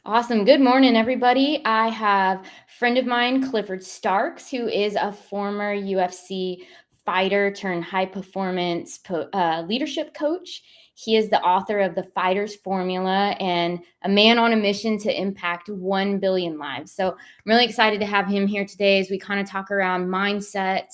Awesome. Good morning, everybody. I have a friend of mine, Clifford Starks, who is a former UFC fighter turned high performance leadership coach. He is the author of The Fighter's Formula and a man on a mission to impact 1 billion lives. So I'm really excited to have him here today as we kind of talk around mindset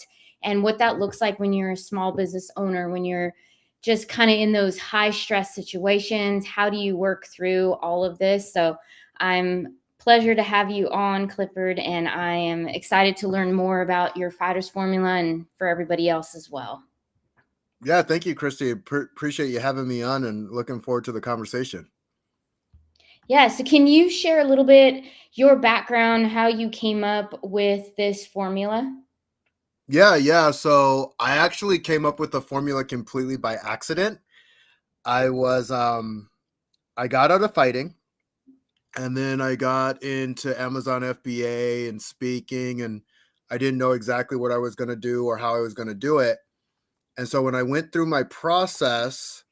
and what that looks like when you're a small business owner, when you're just kind of in those high stress situations. How do you work through all of this? So I'm pleasure to have you on, Clifford, and I am excited to learn more about your fighter's formula and for everybody else as well. Yeah, thank you, Christy. Appreciate you having me on and looking forward to the conversation. Yeah, so can you share a little bit your background, how you came up with this formula? Yeah. So I actually came up with the formula completely by accident. I was I got out of fighting and then I got into Amazon FBA and speaking, and I didn't know exactly what I was going to do or how I was going to do it. And so when I went through my process,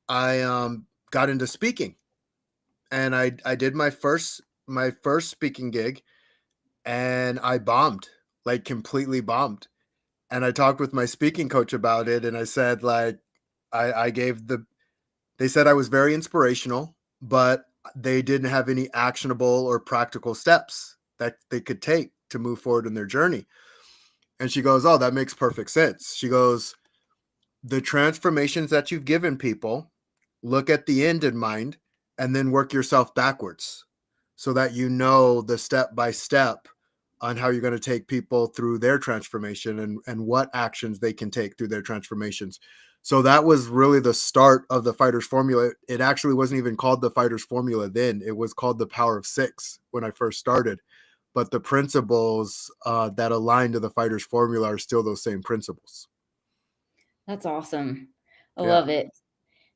I got into speaking, and I did my first speaking gig, and I bombed, like completely bombed. And I talked with my speaking coach about it, and I said, like, I gave they said I was very inspirational, but they didn't have any actionable or practical steps that they could take to move forward in their journey. And she goes, "Oh, that makes perfect sense." She goes, "The transformations that you've given people, look at the end in mind and then work yourself backwards so that you know the step by step on how you're going to take people through their transformation and what actions they can take through their transformations." So that was really the start of the Fighter's Formula. It actually wasn't even called the Fighter's Formula then. It was called the Power of Six when I first started. But the principles that align to the Fighter's Formula are still those same principles. That's awesome. I Yeah. love it.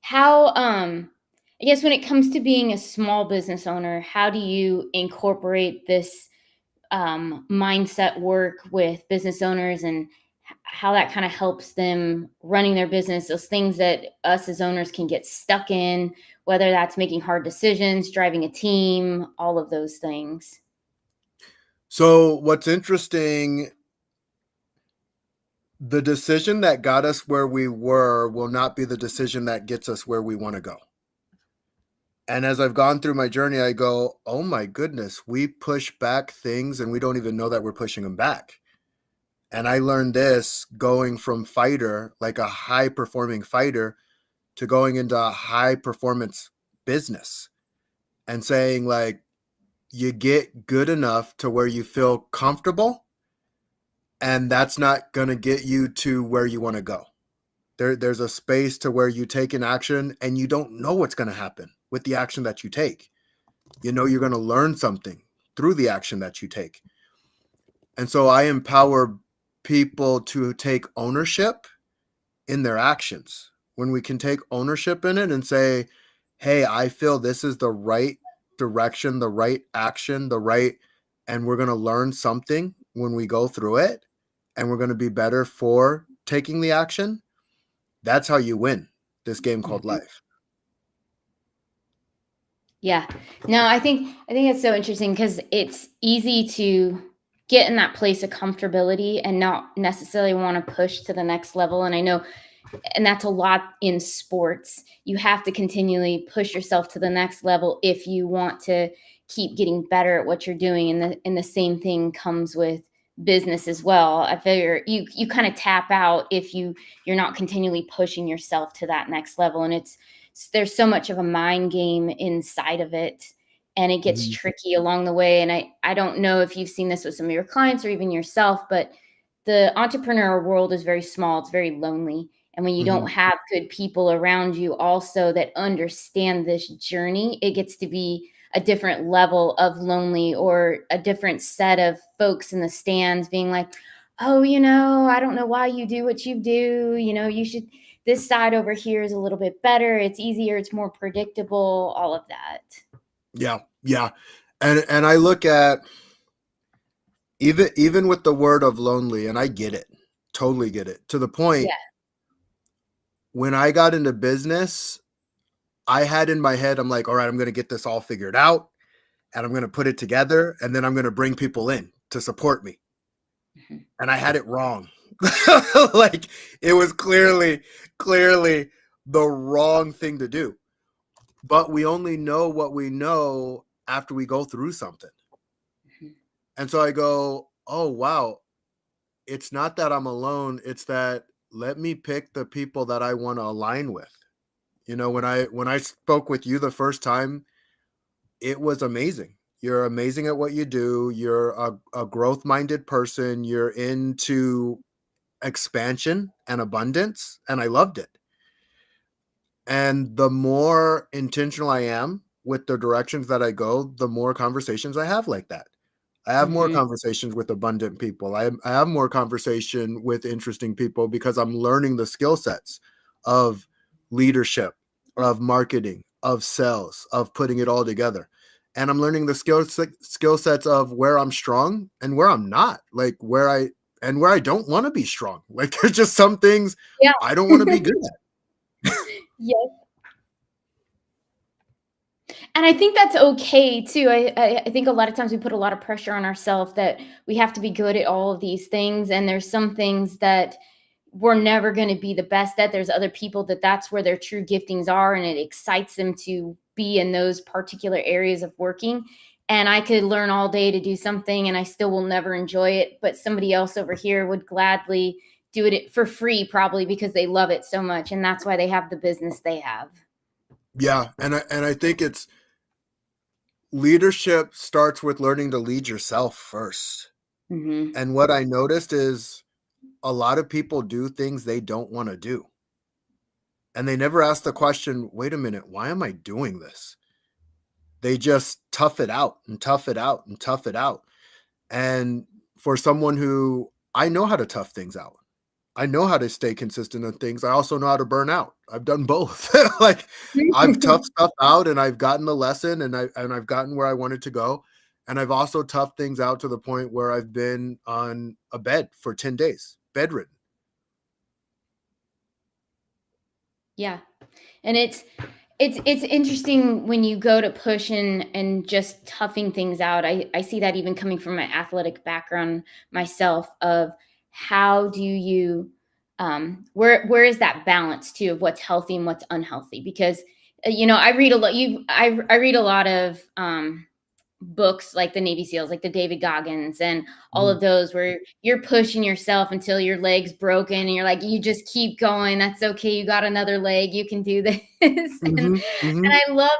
How I guess when it comes to being a small business owner, how do you incorporate this mindset work with business owners and how that kind of helps them running their business, those things that us as owners can get stuck in, whether that's making hard decisions, driving a team, all of those things. So what's interesting, the decision that got us where we were will not be the decision that gets us where we want to go. And as I've gone through my journey, I go, oh my goodness, we push back things and we don't even know that we're pushing them back. And I learned this going from fighter, like a high performing fighter, to going into a high performance business and saying, like, you get good enough to where you feel comfortable, and that's not going to get you to where you want to go. There's a space to where you take an action and you don't know what's going to happen with the action that you take. You know, you're going to learn something through the action that you take. And so I empower people to take ownership in their actions. When we can take ownership in it and say, hey, I feel this is the right direction, the right action, and we're going to learn something when we go through it, and we're going to be better for taking the action. That's how you win this game called Mhm. life. Yeah. No, I think it's so interesting because it's easy to get in that place of comfortability and not necessarily want to push to the next level. And I know and that's a lot in sports. You have to continually push yourself to the next level if you want to keep getting better at what you're doing. And the same thing comes with business as well. I figure you kind of tap out if you're not continually pushing yourself to that next level. And there's so much of a mind game inside of it. And it gets Mhm. tricky along the way. And I don't know if you've seen this with some of your clients or even yourself, but the entrepreneur world is very small. It's very lonely. And when you don't Mhm. have good people around you also that understand this journey, it gets to be a different level of lonely or a different set of folks in the stands being like, oh, I don't know why you do what you do. You should, this side over here is a little bit better. It's easier. It's more predictable, all of that. Yeah, yeah. And I look at, even with the word of lonely, and I get it, totally get it, to the point Yeah. when I got into business, I had in my head, I'm like, all right, I'm going to get this all figured out. and I'm going to put it together, and then I'm going to bring people in to support me. Mhm. And I had it wrong. Like, it was clearly the wrong thing to do. But we only know what we know after we go through something. Mhm. And so I go, oh, wow, it's not that I'm alone. It's that let me pick the people that I want to align with. You know, when I spoke with you the first time, it was amazing. You're amazing at what you do. You're a growth minded person. You're into expansion and abundance. And I loved it. And the more intentional I am with the directions that I go, the more conversations I have like that. I have more Mhm. conversations with abundant people. I have more conversation with interesting people because I'm learning the skill sets of leadership, of marketing, of sales, of putting it all together. And I'm learning the skill sets of where I'm strong and where I'm not, like where I don't want to be strong. Like, there's just some things Yeah. I don't want to be good at. Yes. And I think that's okay too. I think a lot of times we put a lot of pressure on ourselves that we have to be good at all of these things, and there's some things that we're never going to be the best at. There's other people that that's where their true giftings are, and it excites them to be in those particular areas of working. And I could learn all day to do something, and I still will never enjoy it. But somebody else over here would gladly do it for free, probably because they love it so much, and that's why they have the business they have. Yeah, and I think it's leadership starts with learning to lead yourself first. Hmm. And what I noticed is a lot of people do things they don't want to do. And they never ask the question, wait a minute, why am I doing this? They just tough it out and tough it out and tough it out. And for someone who I know how to tough things out, I know how to stay consistent on things. I also know how to burn out. I've done both. Like, I've toughed stuff out and I've gotten the lesson and I've gotten where I wanted to go. And I've also toughed things out to the point where I've been on a bed for 10 days, bedridden. Yeah. And it's interesting when you go to push and just toughing things out. I see that even coming from my athletic background myself of how do you where is that balance too of what's healthy and what's unhealthy? Because I read a lot I read a lot of books like the Navy SEALs, like the David Goggins and all Mhm, of those where you're pushing yourself until your leg's broken and you're like, you just keep going. That's okay. You got another leg. You can do this. and mhm, mhm. I love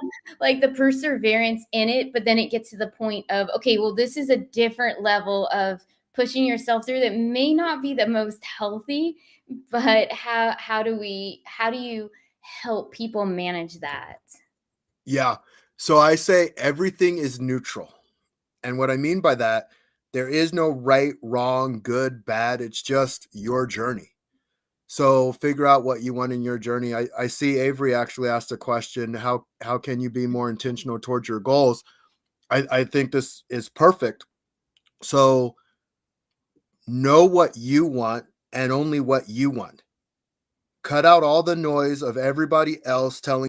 like the perseverance in it, but then it gets to the point of, okay, well, this is a different level of pushing yourself through that may not be the most healthy, but how do you help people manage that? Yeah. So I say everything is neutral. And what I mean by that, there is no right, wrong, good, bad. It's just your journey. So figure out what you want in your journey. I see Avery actually asked a question, how can you be more intentional towards your goals? I think this is perfect. So know what you want and only what you want. Cut out all the noise of everybody else telling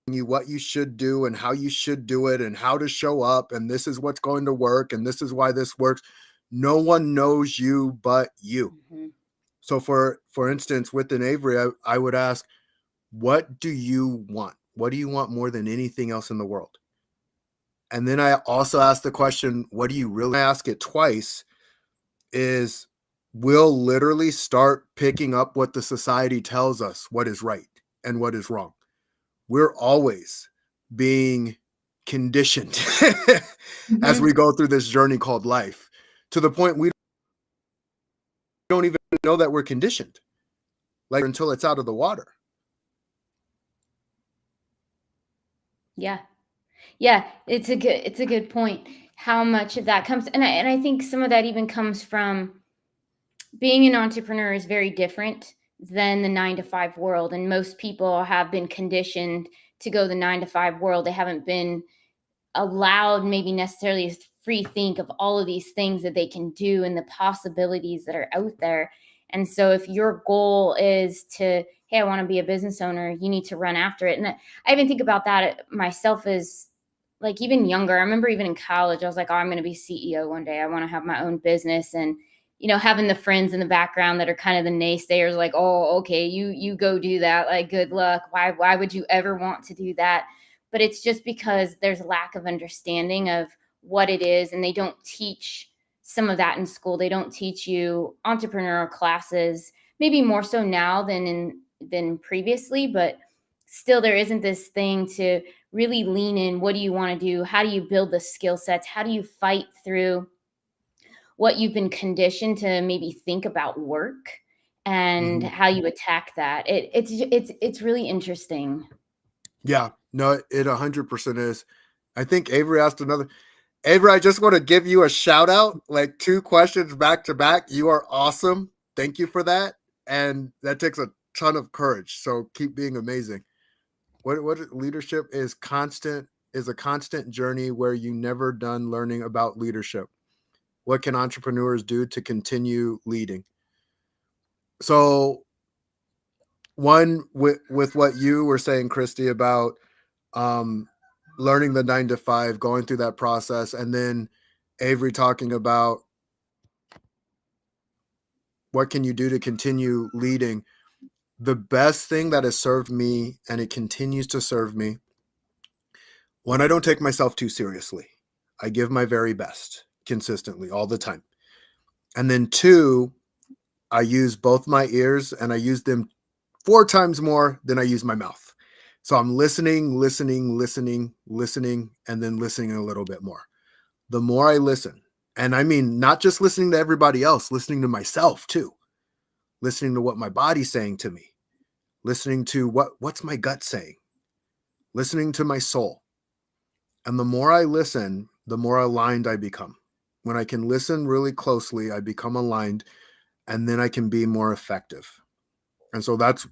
you what you should do and how you should do it and how to show up and this is what's going to work and this is why this works. No one knows you but you. Mhm. So for instance, with an Avery, I would ask, what do you want? What do you want more than anything else in the world? And then I also ask the question, what do you really? I ask it twice. Is we'll literally start picking up what the society tells us what is right and what is wrong. We're always being conditioned as Mhm. we go through this journey called life, to the point we don't even know that we're conditioned, like, until it's out of the water. Yeah. Yeah, it's a good point. How much of that comes, and I think some of that even comes from being an entrepreneur is very different than the 9 to 5 world, and most people have been conditioned to go the 9 to 5 world. They haven't been allowed maybe necessarily to free think of all of these things that they can do and the possibilities that are out there. And so if your goal is to, hey, I want to be a business owner, you need to run after it. And I even think about that myself as like even younger. I remember even in college, I was like, oh, I'm going to be CEO one day. I want to have my own business. And, having the friends in the background that are kind of the naysayers, like, oh, okay, you go do that. Like, good luck. Why would you ever want to do that? But it's just because there's lack of understanding of what it is. And they don't teach some of that in school. They don't teach you entrepreneurial classes, maybe more so now than previously, but still there isn't this thing to really lean in. What do you want to do? How do you build the skill sets? How do you fight through what you've been conditioned to maybe think about work, and Mhm. how you attack that? It's really interesting. Yeah, no, it 100% is. I think Avery asked another. Avery, I just want to give you a shout out, like 2 questions back to back. You are awesome. Thank you for that. And that takes a ton of courage. So keep being amazing. What leadership is a constant journey where you never done learning about leadership. What can entrepreneurs do to continue leading? So one with what you were saying, Christy, about um, learning the 9 to 5, going through that process, and then Avery talking about what can you do to continue leading. The best thing that has served me, and it continues to serve me, one, I don't take myself too seriously. I give my very best consistently all the time. And then two, I use both my ears, and I use them 4 times more than I use my mouth. So I'm listening, listening, listening, listening, and then listening a little bit more. The more I listen, and I mean, not just listening to everybody else, listening to myself too, listening to what my body's saying to me, listening to what's my gut saying, listening to my soul. And the more I listen, the more aligned I become. When I can listen really closely, I become aligned, and then I can be more effective. And so that's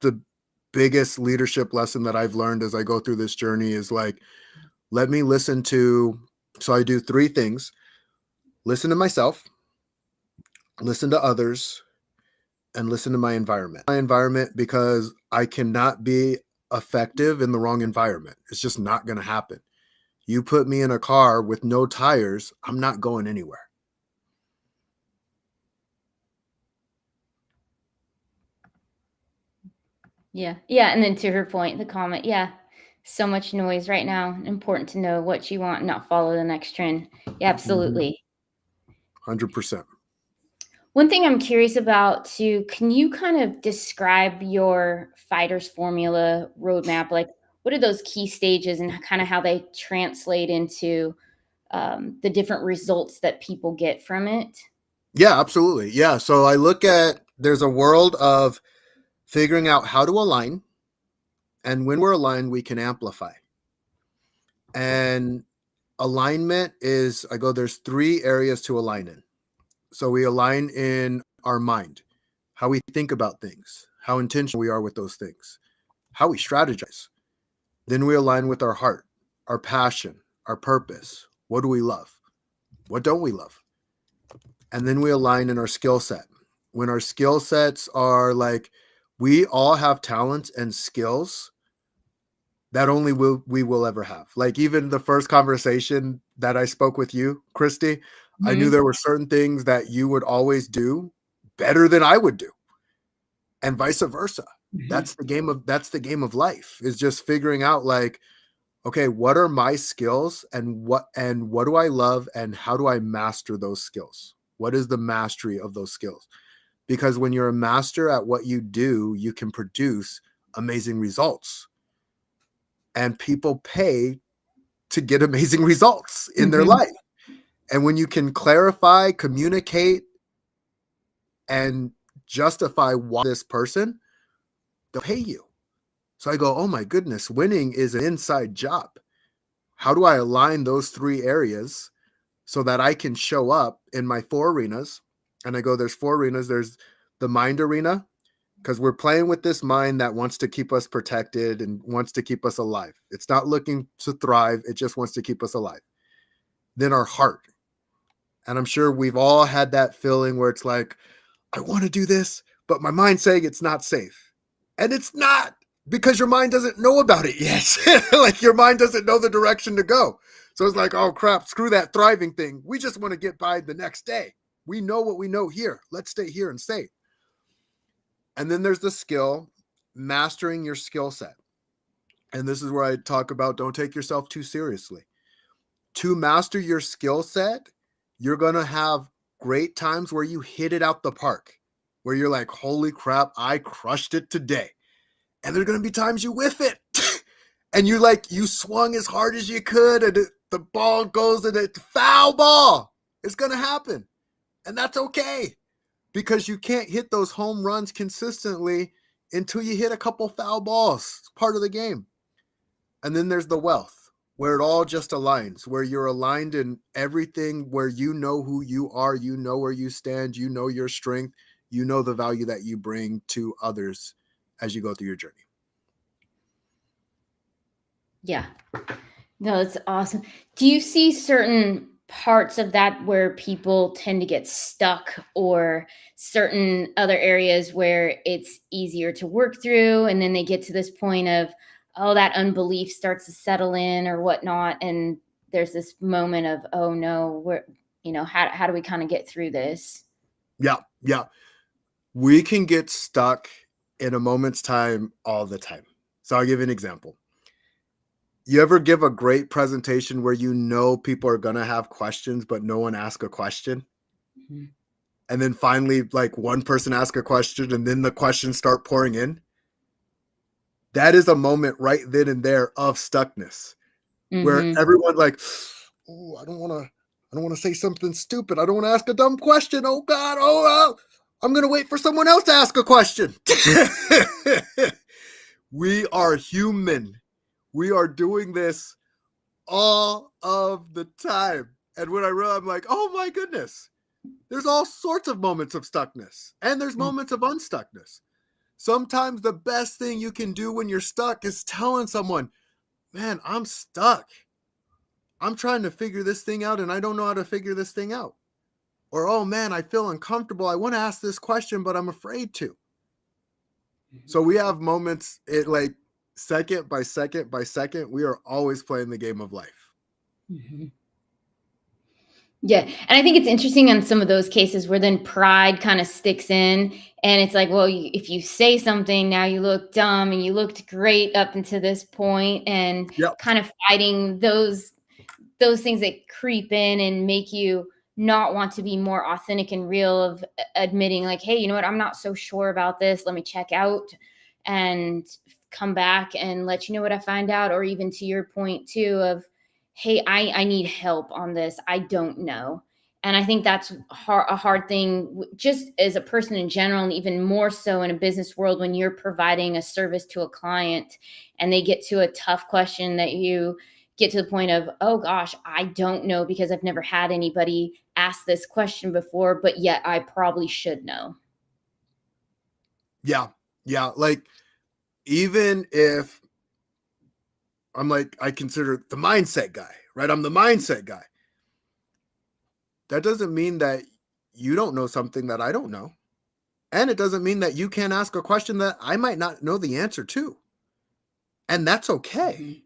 the biggest leadership lesson that I've learned as I go through this journey is like, let me listen to, so I do 3 things: listen to myself, listen to others, and listen to my environment. My environment, because I cannot be effective in the wrong environment. It's just not going to happen. You put me in a car with no tires, I'm not going anywhere. Yeah. Yeah. And then to her point, the comment, yeah, so much noise right now. Important to know what you want, not follow the next trend. Yeah, Mhm. absolutely. 100%. One thing I'm curious about too, can you kind of describe your fighter's formula roadmap? Like, what are those key stages and kind of how they translate into the different results that people get from it? Yeah, absolutely. Yeah. So I look at, there's a world of figuring out how to align. And when we're aligned, we can amplify. And alignment is, I go, there's 3 areas to align in. So we align in our mind, how we think about things, how intentional we are with those things, how we strategize. Then we align with our heart, our passion, our purpose. What do we love? What don't we love? And then we align in our skill set. When our skill sets are like, we all have talents and skills that only we will ever have. Like even the first conversation that I spoke with you, Christy, I knew Hmm. there were certain things that you would always do better than I would do, and vice versa. That's the game of life, is just figuring out like, okay, what are my skills, and what do I love, and how do I master those skills? What is the mastery of those skills? Because when you're a master at what you do, you can produce amazing results, and people pay to get amazing results in their Hmm. life. And when you can clarify, communicate, and justify why this person, they'll pay you. So I go, oh my goodness, winning is an inside job. How do I align those 3 areas so that I can show up in my 4 arenas? And I go, there's 4 arenas. There's the mind arena, because we're playing with this mind that wants to keep us protected and wants to keep us alive. It's not looking to thrive, it just wants to keep us alive. Then our heart. And I'm sure we've all had that feeling where it's like, I want to do this, but my mind's saying it's not safe. And it's not. because your mind doesn't know about it yet. Like your mind doesn't know the direction to go. So it's like, oh crap, screw that thriving thing. We just want to get by the next day. We know what we know here. Let's stay here and stay. And then there's the skill, mastering your skill set. And this is where I talk about don't take yourself too seriously. To master your skill set, you're going to have great times where you hit it out the park, where you're like, holy crap, I crushed it today. And there's going to be times you whiff it. And you swung as hard as you could, and the ball goes and it's foul ball. It's going to happen. And that's okay, because you can't hit those home runs consistently until you hit a couple foul balls. It's part of the game. And then there's the wealth, where it all just aligns, where you're aligned in everything, where you know who you are, you know where you stand, you know your strength, you know the value that you bring to others as you go through your journey. Yeah. No, it's awesome. Do you see certain parts of that where people tend to get stuck, or certain other areas where it's easier to work through, and then they get to this point of, oh, that unbelief starts to settle in or whatnot, and there's this moment of, oh no, we're, how do we kind of get through this? Yeah. We can get stuck in a moment's time all the time. So I'll give you an example. You ever give a great presentation where you know people are going to have questions, but no one asks a question? Mhm. And then finally, like one person asks a question and then the questions start pouring in? That is a moment right then and there of stuckness, where Mhm. everyone like, oh, I don't want to say something stupid. I don't want to ask a dumb question. Oh God. I'm going to wait for someone else to ask a question. We are human. We are doing this all of the time. And when I realize, I'm like, oh my goodness, there's all sorts of moments of stuckness, and there's Mm. moments of unstuckness. Sometimes the best thing you can do when you're stuck is telling someone, man, I'm stuck. I'm trying to figure this thing out and I don't know how to figure this thing out. Or, oh man, I feel uncomfortable. I want to ask this question, but I'm afraid to. So we have moments, it like second by second by second, we are always playing the game of life. Mhm. Yeah, and I think it's interesting in some of those cases where then pride kind of sticks in, and it's like, well, if you say something, now you look dumb, and you looked great up until this point, and Yep. kind of fighting those things that creep in and make you not want to be more authentic and real, of admitting like, hey, you know what, I'm not so sure about this, let me check out and come back and let you know what I find out. Or even to your point too of, hey, I need help on this, I don't know. And I think that's a hard thing, just as a person in general, and even more so in a business world, when you're providing a service to a client and they get to a tough question that you get to the point of, oh gosh, I don't know, because I've never had anybody ask this question before, but yet I probably should know. Yeah. Yeah. Like, even if I'm like, I consider the mindset guy, right? I'm the mindset guy. That doesn't mean that you don't know something that I don't know. And it doesn't mean that you can't ask a question that I might not know the answer to. And that's okay. Mhm.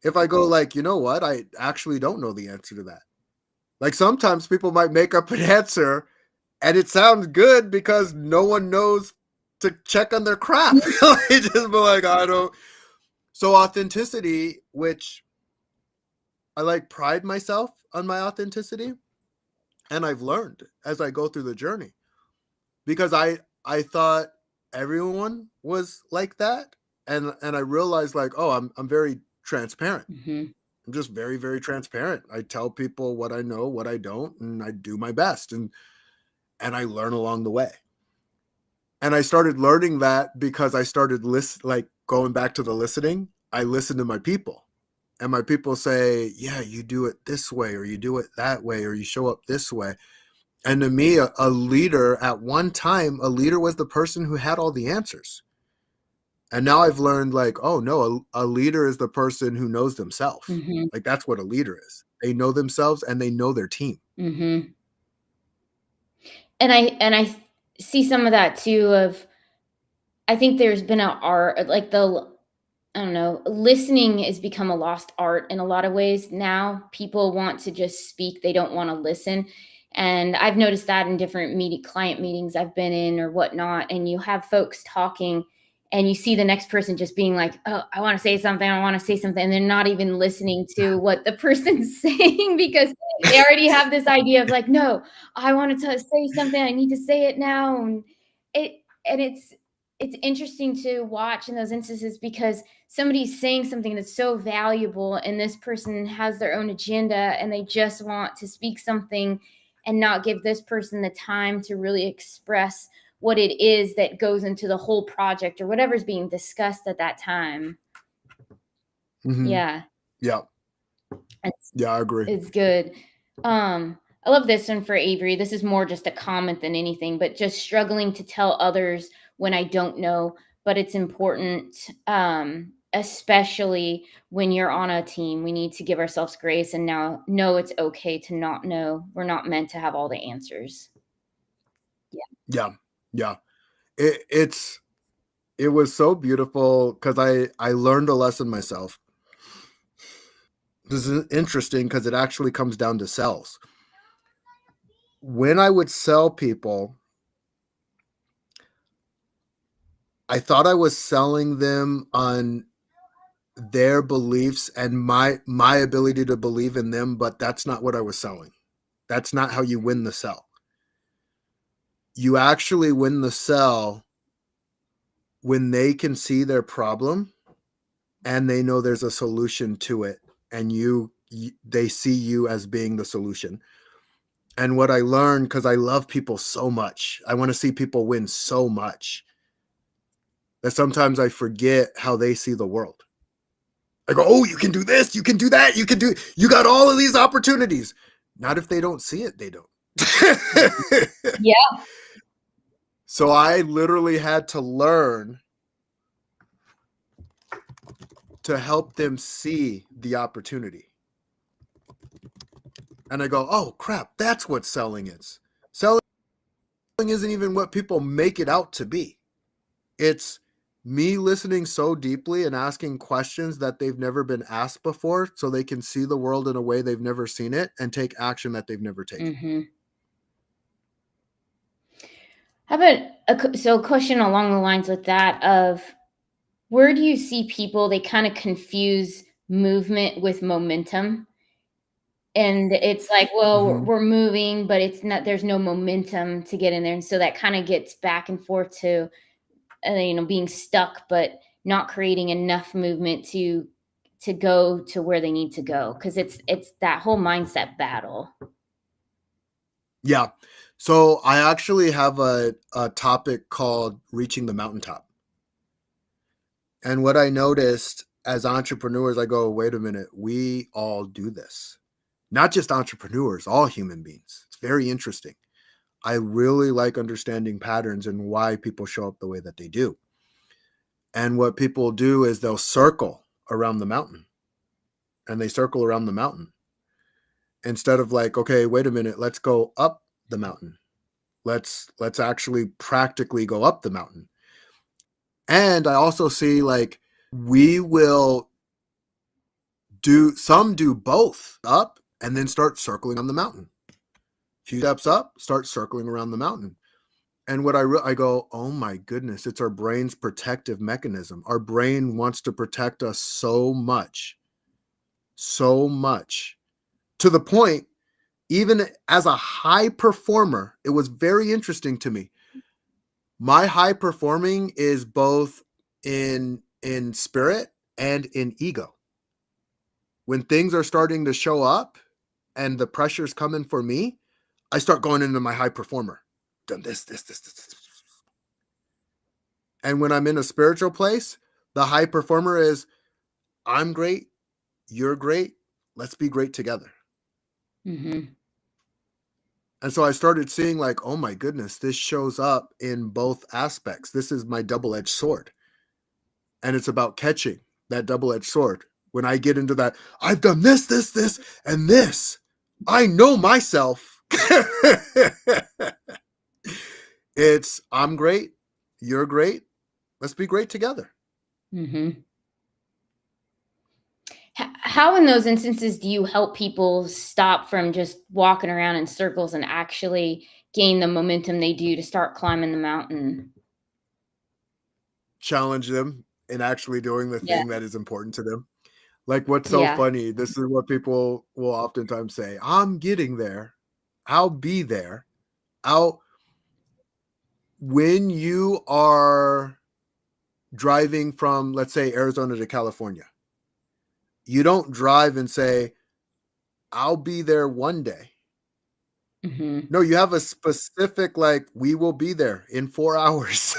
If I go like, you know what? I actually don't know the answer to that. Like sometimes people might make up an answer and it sounds good because no one knows to check on their crap. They just be like, I don't. So authenticity, which I like pride myself on my authenticity, and I've learned as I go through the journey, because I thought everyone was like that, and I realized like, oh, I'm very transparent. Mhm. I'm just very, very transparent. I tell people what I know, what I don't, and I do my best, and I learn along the way. And I started learning that because I started like going back to the listening. I listen to my people, and my people say, yeah, you do it this way, or you do it that way, or you show up this way. And to me, a leader at one time, a leader was the person who had all the answers. And now I've learned like, oh no, a leader is the person who knows themselves. Mhm. Like that's what a leader is. They know themselves and they know their team. Mhm. And I see some of that too of, I think there's been a art, like I don't know, listening has become a lost art in a lot of ways now. People want to just speak, they don't want to listen. And I've noticed that in different client meetings I've been in or whatnot. And you have folks talking and you see the next person just being like, oh, I want to say something, I want to say something. And they're not even listening to what the person's saying because they already have this idea of like, no, I wanted to say something, I need to say it now. And it, and it's interesting to watch in those instances because somebody's saying something that's so valuable and this person has their own agenda and they just want to speak something and not give this person the time to really express what it is that goes into the whole project or whatever's being discussed at that time. Mm-hmm. Yeah. Yeah. Yeah, I agree. It's good. I love this one for Avery. This is more just a comment than anything, but just struggling to tell others when I don't know, but it's important, especially when you're on a team. We need to give ourselves grace and now know it's okay to not know. We're not meant to have all the answers. Yeah. Yeah. It was so beautiful because I learned a lesson myself. This is interesting because it actually comes down to sales. When I would sell people, I thought I was selling them on their beliefs and my ability to believe in them, but that's not what I was selling. That's not how you win the sell. You actually win the sell when they can see their problem and they know there's a solution to it, and they see you as being the solution. And what I learned, because I love people so much, I want to see people win so much, that sometimes I forget how they see the world. I go, oh, you can do this, you can do that, you got all of these opportunities. Not if they don't see it, they don't. Yeah. So I literally had to learn to help them see the opportunity. And I go, oh crap, that's what selling is. Selling isn't even what people make it out to be. It's me listening so deeply and asking questions that they've never been asked before so they can see the world in a way they've never seen it and take action that they've never taken. Mm-hmm. How about a question along the lines with that of where do you see people, they kind of confuse movement with momentum? And it's like, well, Mm-hmm. we're moving, but it's not, there's no momentum to get in there. And so that kind of gets back and forth to, being stuck, but not creating enough movement to go to where they need to go. Cause it's that whole mindset battle. Yeah. So I actually have a topic called reaching the mountaintop. And what I noticed as entrepreneurs, I go, wait a minute, we all do this. Not just entrepreneurs, all human beings. It's very interesting. I really like understanding patterns and why people show up the way that they do. And what people do is they'll circle around the mountain, and they circle around the mountain instead of like, okay, wait a minute, let's go up the mountain. Let's actually practically go up the mountain. And I also see like we will do both, up and then start circling on the mountain. A few steps up, start circling around the mountain. And what I go, oh my goodness, it's our brain's protective mechanism. Our brain wants to protect us so much, to the point, even as a high performer, it was very interesting to me. My high performing is both in spirit and in ego. When things are starting to show up and the pressure's coming for me, I start going into my high performer. Done this. And when I'm in a spiritual place, the high performer is, I'm great, you're great, let's be great together. Mm-hmm. And so I started seeing like, oh my goodness, this shows up in both aspects. This is my double-edged sword. And it's about catching that double-edged sword. When I get into that, I've done this, and this. I know myself. It's, I'm great, you're great, Let's be great together. Mm-hmm. How, in those instances, do you help people stop from just walking around in circles and actually gain the momentum they do to start climbing the mountain? Challenge them in actually doing the Yeah. thing that is important to them. Like, what's so Yeah. funny, this is what people will oftentimes say, I'm getting there. I'll be there. I'll When you are driving from, let's say, Arizona to California, you don't drive and say, I'll be there one day. Mm-hmm. No, you have a specific, like, we will be there in 4 hours.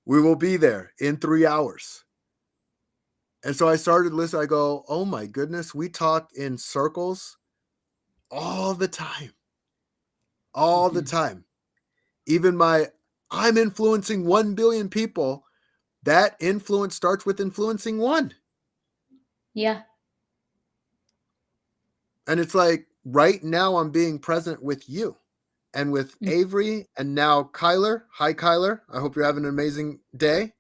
We will be there in 3 hours. And so I started listening. I go, oh my goodness, we talk in circles all the time, all the Mm-hmm. time. Even I'm influencing 1 billion people. That influence starts with influencing one. Yeah. And it's like right now I'm being present with you and with Mm. Avery and now Kyler. Hi, Kyler. I hope you're having an amazing day.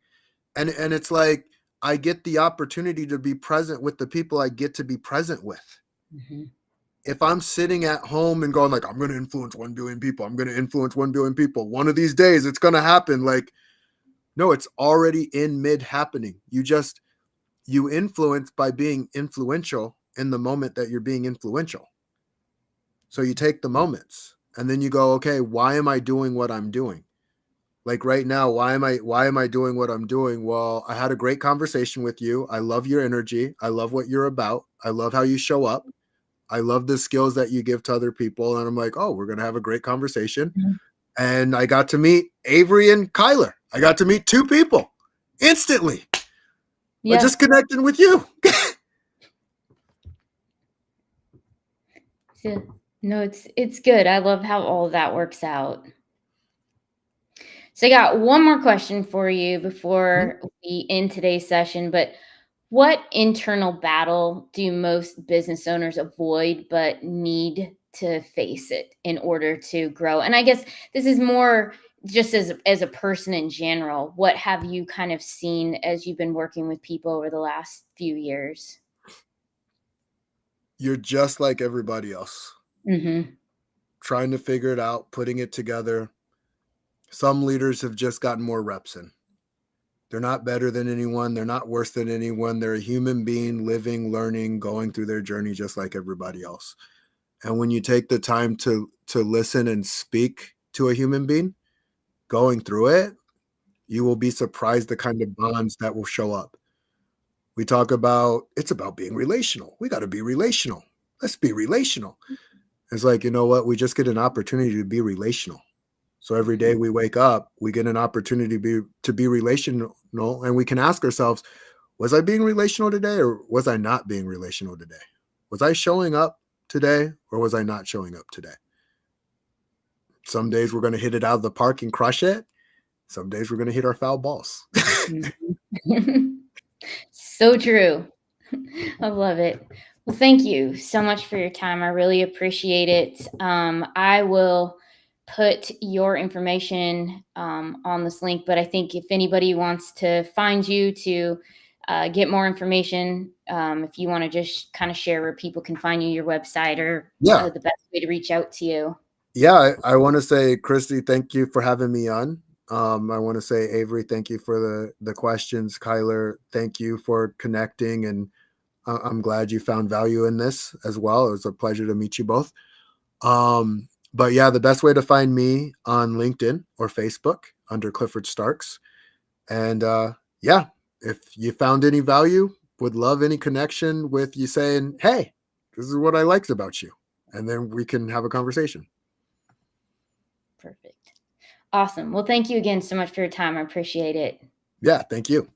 And it's like I get the opportunity to be present with the people I get to be present with. Mm-hmm. If I'm sitting at home and going like, I'm going to influence 1 billion people, I'm going to influence 1 billion people. One of these days it's going to happen. Like, no, it's already in mid happening. You influence by being influential in the moment that you're being influential. So you take the moments and then you go, okay, why am I doing what I'm doing? Like right now, why am I doing what I'm doing? Well, I had a great conversation with you. I love your energy. I love what you're about. I love how you show up. I love the skills that you give to other people. And I'm like, oh, we're gonna have a great conversation. And I got to meet Avery and Kyler. I got to meet two people instantly by Yeah. just connecting with you. So, no, it's good. I love how all of that works out. So I got one more question for you Hmm? before we end today's session, but what internal battle do most business owners avoid but need to face it in order to grow? And I guess this is more just as a person in general. What have you kind of seen as you've been working with people over the last few years? You're just like everybody else, Mhm. trying to figure it out, putting it together. Some leaders have just gotten more reps in. They're not better than anyone. They're not worse than anyone. They're a human being living, learning, going through their journey just like everybody else. And when you take the time to listen and speak to a human being going through it, you will be surprised the kind of bonds that will show up. We talk about it's about being relational. We got to be relational. Let's be relational. It's like, you know what? We just get an opportunity to be relational. So every day we wake up, we get an opportunity to be relational, and we can ask ourselves, was I being relational today or was I not being relational today? Was I showing up today or was I not showing up today? Some days we're going to hit it out of the park and crush it. Some days we're going to hit our foul balls. Mhm. So true. I love it. Well, thank you so much for your time. I really appreciate it. I will put your information on this link, but I think if anybody wants to find you to get more information, if you want to just kind of share where people can find you, your website, or Yeah. the best way to reach out to you. Yeah. I want to say, Christy, thank you for having me on. I want to say, Avery, thank you for the questions. Kyler, thank you for connecting. And I'm glad you found value in this as well. It was a pleasure to meet you both. But yeah, the best way to find me on LinkedIn or Facebook under Clifford Starks. And yeah, if you found any value, would love any connection with you saying, hey, this is what I liked about you. And then we can have a conversation. Perfect. Awesome. Well, thank you again so much for your time. I appreciate it. Yeah, thank you.